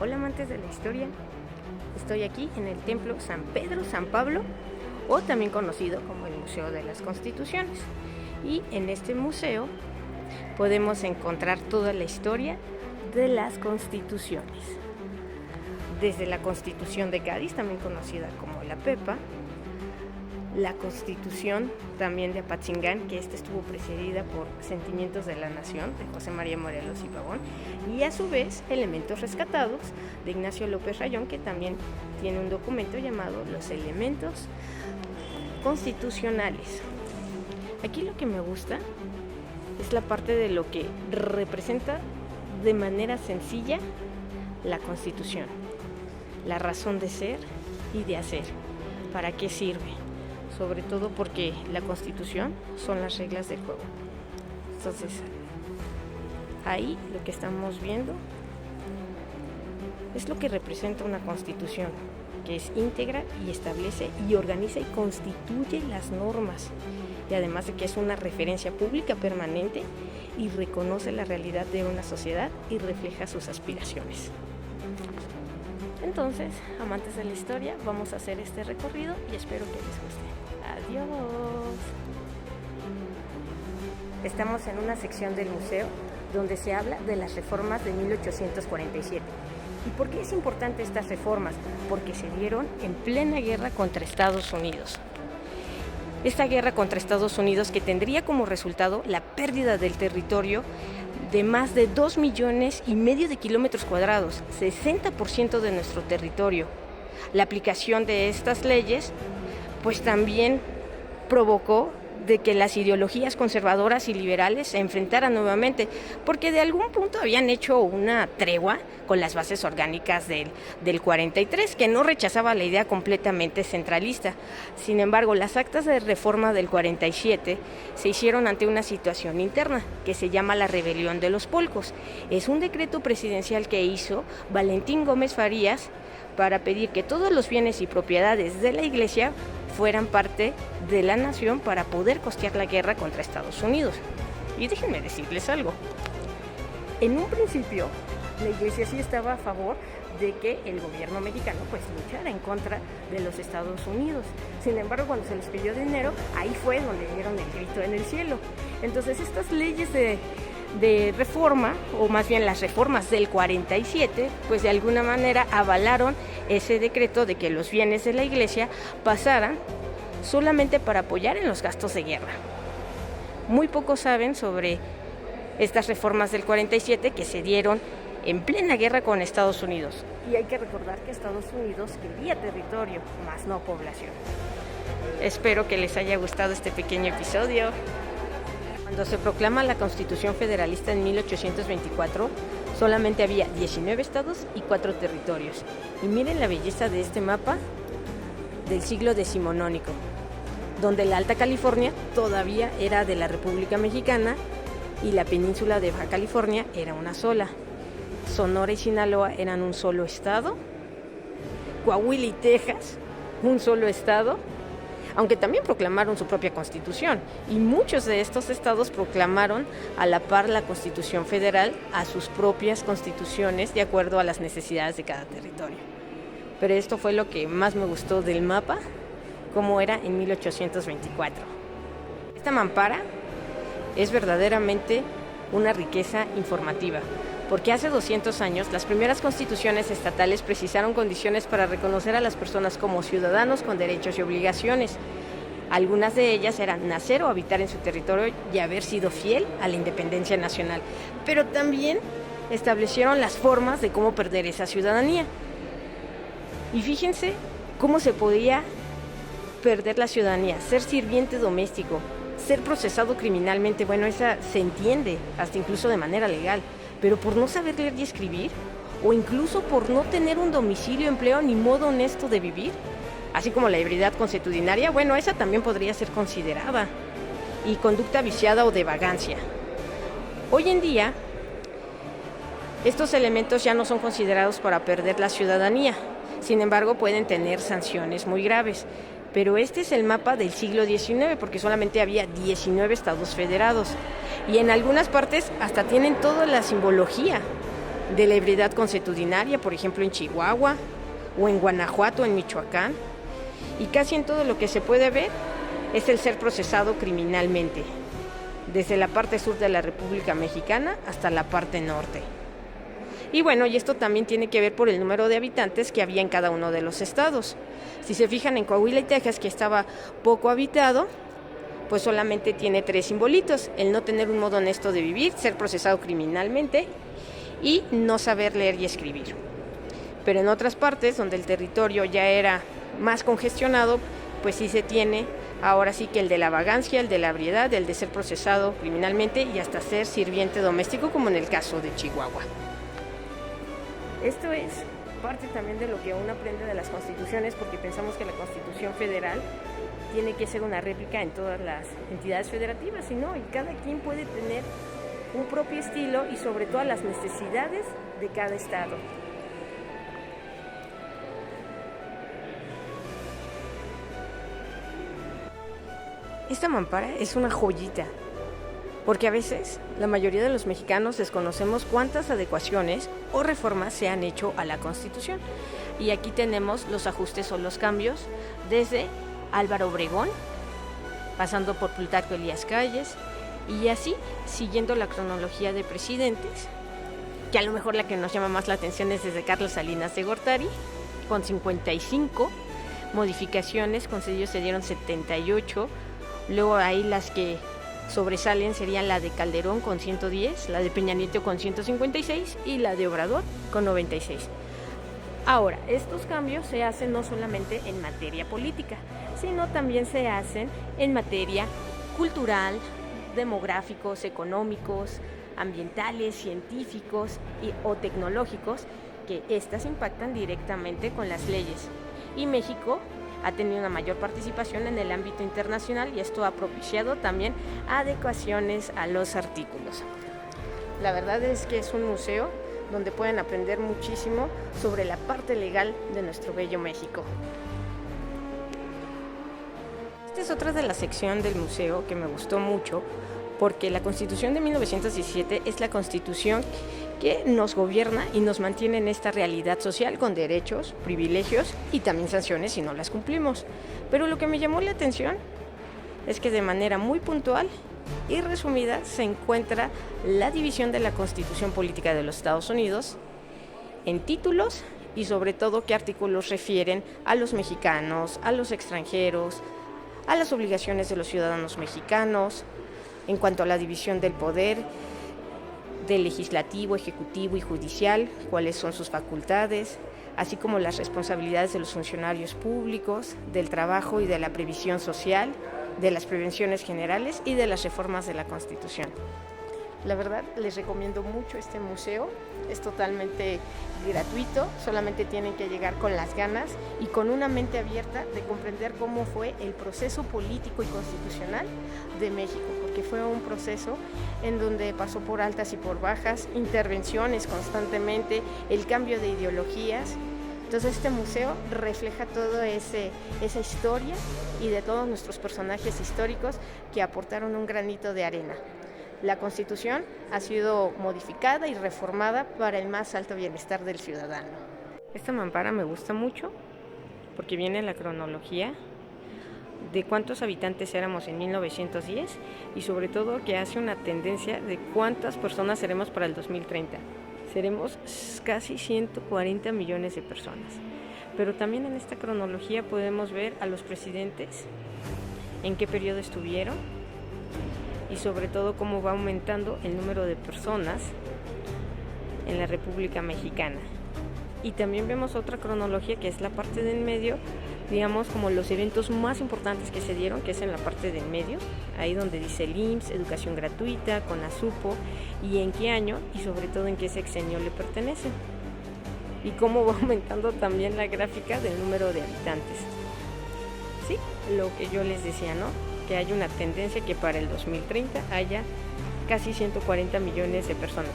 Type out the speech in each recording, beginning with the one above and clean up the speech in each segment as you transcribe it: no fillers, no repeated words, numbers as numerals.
Hola amantes de la historia, estoy aquí en el Templo San Pedro San Pablo, o también conocido como el Museo de las Constituciones. Y en este museo podemos encontrar toda la historia de las constituciones. Desde la Constitución de Cádiz, también conocida como la Pepa, la Constitución también de Apatzingán, que esta estuvo precedida por Sentimientos de la Nación, de José María Morelos y Pavón, y a su vez Elementos Rescatados, de Ignacio López Rayón, que también tiene un documento llamado Los Elementos Constitucionales. Aquí lo que me gusta es la parte de lo que representa de manera sencilla la Constitución, la razón de ser y de hacer, para qué sirve, sobre todo porque la Constitución son las reglas del juego. Entonces, ahí lo que estamos viendo es lo que representa una Constitución, que es íntegra y establece y organiza y constituye las normas, y además de que es una referencia pública permanente y reconoce la realidad de una sociedad y refleja sus aspiraciones. Entonces, amantes de la historia, vamos a hacer este recorrido y espero que les guste. Adiós. Estamos en una sección del museo donde se habla de las reformas de 1847. ¿Y por qué es importante estas reformas? Porque se dieron en plena guerra contra Estados Unidos. Esta guerra contra Estados Unidos que tendría como resultado la pérdida del territorio de más de 2,5 millones de kilómetros cuadrados, 60% de nuestro territorio. La aplicación de estas leyes pues también provocó de que las ideologías conservadoras y liberales se enfrentaran nuevamente, porque de algún punto habían hecho una tregua con las bases orgánicas del 43, que no rechazaba la idea completamente centralista. Sin embargo, las actas de reforma del 47 se hicieron ante una situación interna que se llama la Rebelión de los Polcos. Es un decreto presidencial que hizo Valentín Gómez Farías para pedir que todos los bienes y propiedades de la Iglesia fueran parte de la nación para poder costear la guerra contra Estados Unidos. Y déjenme decirles algo. En un principio, la Iglesia sí estaba a favor de que el gobierno mexicano pues luchara en contra de los Estados Unidos. Sin embargo, cuando se les pidió dinero, ahí fue donde dieron el grito en el cielo. Entonces, estas leyes de reforma, o más bien las reformas del 47, pues de alguna manera avalaron ese decreto de que los bienes de la Iglesia pasaran solamente para apoyar en los gastos de guerra. Muy pocos saben sobre estas reformas del 47 que se dieron en plena guerra con Estados Unidos. Y hay que recordar que Estados Unidos quería territorio, más no población. Espero que les haya gustado este pequeño episodio. Cuando se proclama la Constitución Federalista en 1824, solamente había 19 estados y 4 territorios. Y miren la belleza de este mapa del siglo decimonónico, donde la Alta California todavía era de la República Mexicana y la península de Baja California era una sola. Sonora y Sinaloa eran un solo estado. Coahuila y Texas, un solo estado, aunque también proclamaron su propia constitución, y muchos de estos estados proclamaron a la par la Constitución Federal a sus propias constituciones de acuerdo a las necesidades de cada territorio. Pero esto fue lo que más me gustó del mapa, como era en 1824. Esta mampara es verdaderamente una riqueza informativa, porque hace 200 años las primeras constituciones estatales precisaron condiciones para reconocer a las personas como ciudadanos con derechos y obligaciones. Algunas de ellas eran nacer o habitar en su territorio y haber sido fiel a la independencia nacional, pero también establecieron las formas de cómo perder esa ciudadanía. Y fíjense cómo se podía perder la ciudadanía: ser sirviente doméstico, ser procesado criminalmente, bueno, esa se entiende, hasta incluso de manera legal, pero por no saber leer y escribir, o incluso por no tener un domicilio, empleo ni modo honesto de vivir, así como la ebriedad consuetudinaria, bueno, esa también podría ser considerada, y conducta viciada o de vagancia. Hoy en día, estos elementos ya no son considerados para perder la ciudadanía, sin embargo pueden tener sanciones muy graves. Pero este es el mapa del siglo XIX, porque solamente había 19 estados federados. Y en algunas partes hasta tienen toda la simbología de la ebriedad consuetudinaria, por ejemplo en Chihuahua o en Guanajuato, en Michoacán, y casi en todo lo que se puede ver es el ser procesado criminalmente, desde la parte sur de la República Mexicana hasta la parte norte. Y bueno, y esto también tiene que ver por el número de habitantes que había en cada uno de los estados. Si se fijan en Coahuila y Texas, que estaba poco habitado, pues solamente tiene 3 simbolitos: el no tener un modo honesto de vivir, ser procesado criminalmente y no saber leer y escribir. Pero en otras partes, donde el territorio ya era más congestionado, pues sí se tiene ahora sí que el de la vagancia, el de la ebriedad, el de ser procesado criminalmente y hasta ser sirviente doméstico, como en el caso de Chihuahua. Esto es parte también de lo que uno aprende de las constituciones, porque pensamos que la Constitución Federal tiene que ser una réplica en todas las entidades federativas, y no, y cada quien puede tener un propio estilo y sobre todo las necesidades de cada estado. Esta mampara es una joyita, porque a veces la mayoría de los mexicanos desconocemos cuántas adecuaciones o reformas se han hecho a la Constitución. Y aquí tenemos los ajustes o los cambios desde Álvaro Obregón, pasando por Plutarco Elías Calles, y así siguiendo la cronología de presidentes, que a lo mejor la que nos llama más la atención es desde Carlos Salinas de Gortari, con 55 modificaciones, con Cedillo se dieron 78, luego ahí las que sobresalen serían la de Calderón con 110, la de Peña Nieto con 156 y la de Obrador con 96. Ahora, estos cambios se hacen no solamente en materia política, sino también se hacen en materia cultural, demográficos, económicos, ambientales, científicos o tecnológicos, que estas impactan directamente con las leyes. Y México ha tenido una mayor participación en el ámbito internacional y esto ha propiciado también adecuaciones a los artículos. La verdad es que es un museo donde pueden aprender muchísimo sobre la parte legal de nuestro bello México. Esta es otra de la sección del museo que me gustó mucho, porque la Constitución de 1917 es la Constitución que nos gobierna y nos mantiene en esta realidad social con derechos, privilegios y también sanciones si no las cumplimos. Pero lo que me llamó la atención es que de manera muy puntual y resumida se encuentra la división de la Constitución Política de los Estados Unidos en títulos y sobre todo qué artículos refieren a los mexicanos, a los extranjeros, a las obligaciones de los ciudadanos mexicanos, en cuanto a la división del poder, del legislativo, ejecutivo y judicial, cuáles son sus facultades, así como las responsabilidades de los funcionarios públicos, del trabajo y de la previsión social, de las prevenciones generales y de las reformas de la Constitución. La verdad, les recomiendo mucho este museo, es totalmente gratuito, solamente tienen que llegar con las ganas y con una mente abierta de comprender cómo fue el proceso político y constitucional de México, porque fue un proceso en donde pasó por altas y por bajas, intervenciones constantemente, el cambio de ideologías. Entonces este museo refleja toda esa historia y de todos nuestros personajes históricos que aportaron un granito de arena. La Constitución ha sido modificada y reformada para el más alto bienestar del ciudadano. Esta mampara me gusta mucho porque viene la cronología de cuántos habitantes éramos en 1910 y sobre todo que hace una tendencia de cuántas personas seremos para el 2030. Seremos casi 140 millones de personas. Pero también en esta cronología podemos ver a los presidentes, en qué periodo estuvieron y sobre todo cómo va aumentando el número de personas en la República Mexicana. Y también vemos otra cronología que es la parte del medio, digamos como los eventos más importantes que se dieron, que es en la parte del medio, ahí donde dice el IMSS, educación gratuita, CONASUPO, y en qué año y sobre todo en qué sexenio le pertenecen. Y cómo va aumentando también la gráfica del número de habitantes. Sí, lo que yo les decía, ¿no? Que hay una tendencia que para el 2030 haya casi 140 millones de personas.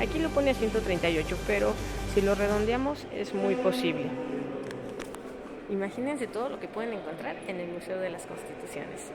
Aquí lo pone a 138, pero si lo redondeamos es muy posible. Imagínense todo lo que pueden encontrar en el Museo de las Constituciones.